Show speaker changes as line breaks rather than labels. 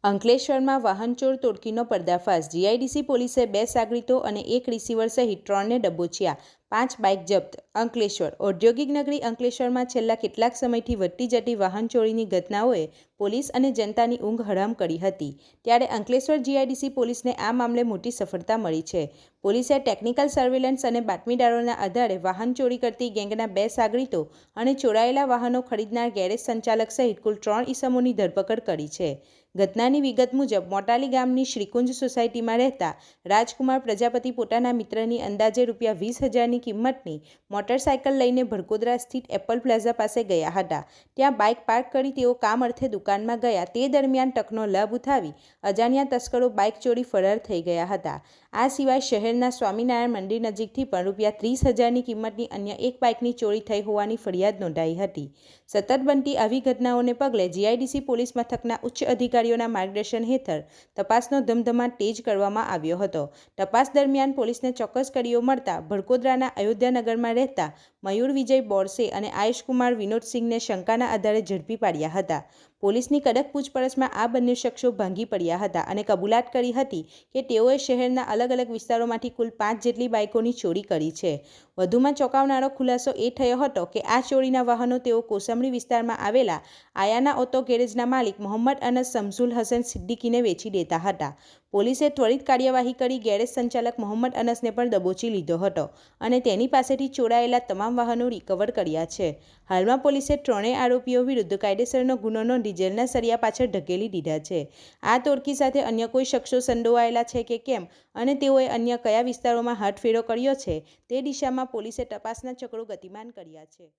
અંકલેશ્વરમાં વાહનચોર તોડકીનો પર્દાફાશ। જીઆઈડીસી પોલીસે 2 સાગરીતો અને 1 રિસીવર સહિત 3ને દબોચ્યા। 5 બાઇક જપ્ત। અંકલેશ્વર ઔદ્યોગિક નગરી અંકલેશ્વરમાં છેલ્લા કેટલાક સમયથી વધતી જતી વાહનચોરીની ઘટનાઓએ પોલીસ અને જનતાની ઊંઘ હરામ કરી હતી। ત્યારે અંકલેશ્વર જીઆઈડીસી પોલીસને આ મામલે મોટી સફળતા મળી છે। પોલીસે ટેકનિકલ સર્વેલન્સ અને બાતમીદારોના આધારે વાહન ચોરી કરતી ગેંગના 2 સાગરીતો અને ચોરાયેલા વાહનો ખરીદનાર ગેરેજ સંચાલક સહિત કુલ 3 ઈસમોની ધરપકડ કરી છે। ઘટનાની વિગત મુજબ મોટાલી ગામની શ્રીકુંજ સોસાયટીમાં રહેતા રાજકુમાર પ્રજાપતિ પોતાના મિત્રની અંદાજે ₹20,000ની કિંમતની મોટરસાયકલ લઈને ભડકોદરા સ્થિત એપલ પ્લાઝા પાસે ગયા હતા। ત્યાં બાઇક પાર્ક કરી તેઓ કામ અર્થે દુકાનમાં ગયા। તે દરમિયાન તકનો લાભ ઉઠાવી અજાણ્યા તસ્કરો બાઇક ચોરી ફરાર થઈ ગયા હતા। આ સિવાય શહેરના સ્વામિનારાયણ મંદિર નજીકથી પણ ₹30,000ની કિંમતની અન્ય એક બાઇકની ચોરી થઈ હોવાની ફરિયાદ નોંધાઈ હતી। સતત બનતી આવી ઘટનાઓને પગલે જીઆઈડીસી પોલીસ મથકના ઉચ્ચ અધિકારીઓના માર્ગદર્શન હેઠળ તપાસનો ધમધમાટ તેજ કરવામાં આવ્યો હતો। તપાસ દરમિયાન પોલીસને ચોક્કસ કડીઓ મળતા ભડકોદરાના અયોધ્યાનગરમાં રહેતા મયુર વિજય બોરસે અને આયુષકુમાર વિનોદસિંહને શંકાના આધારે ઝડપી પાડ્યા હતા। પોલીસની કડક પૂછપરછમાં આ બંને શખ્સો ભાંગી પડ્યા હતા અને કબૂલાત કરી હતી કે તેઓએ શહેરના અલગ અલગ વિસ્તારોમાંથી કુલ 5 જેટલી બાઇકોની ચોરી કરી છે। વધુમાં ચોંકાવનારો ખુલાસો એ થયો હતો કે આ ચોરીના વાહનો તેઓ કોસંબડી વિસ્તારમાં આવેલા આયાના ઓટો ગેરેજના માલિક મોહમ્મદ અનસ શમસુલ હસન સિદ્દીકીને વેચી દેતા હતા। પોલીસે ત્વરિત કાર્યવાહી કરી ગેરેજ સંચાલક મોહમ્મદ અનસને પણ દબોચી લીધો હતો અને તેની પાસેથી ચોરાયેલા તમામ વાહનો રિકવર કર્યા છે। હાલમાં પોલીસે 3 આરોપીઓ વિરુદ્ધ કાયદેસરનો ગુનો નોંધી જેલના સળિયા પાછળ ધકેલી દીધા છે। આ તોડકી સાથે અન્ય કોઈ શખ્સો સંડોવાયેલા છે કે કેમ અને તેઓએ અન્ય કયા વિસ્તારોમાં હાથફેરો કર્યો છે તે દિશામાં પોલીસે તપાસના ચક્રો ગતિમાન કર્યા છે।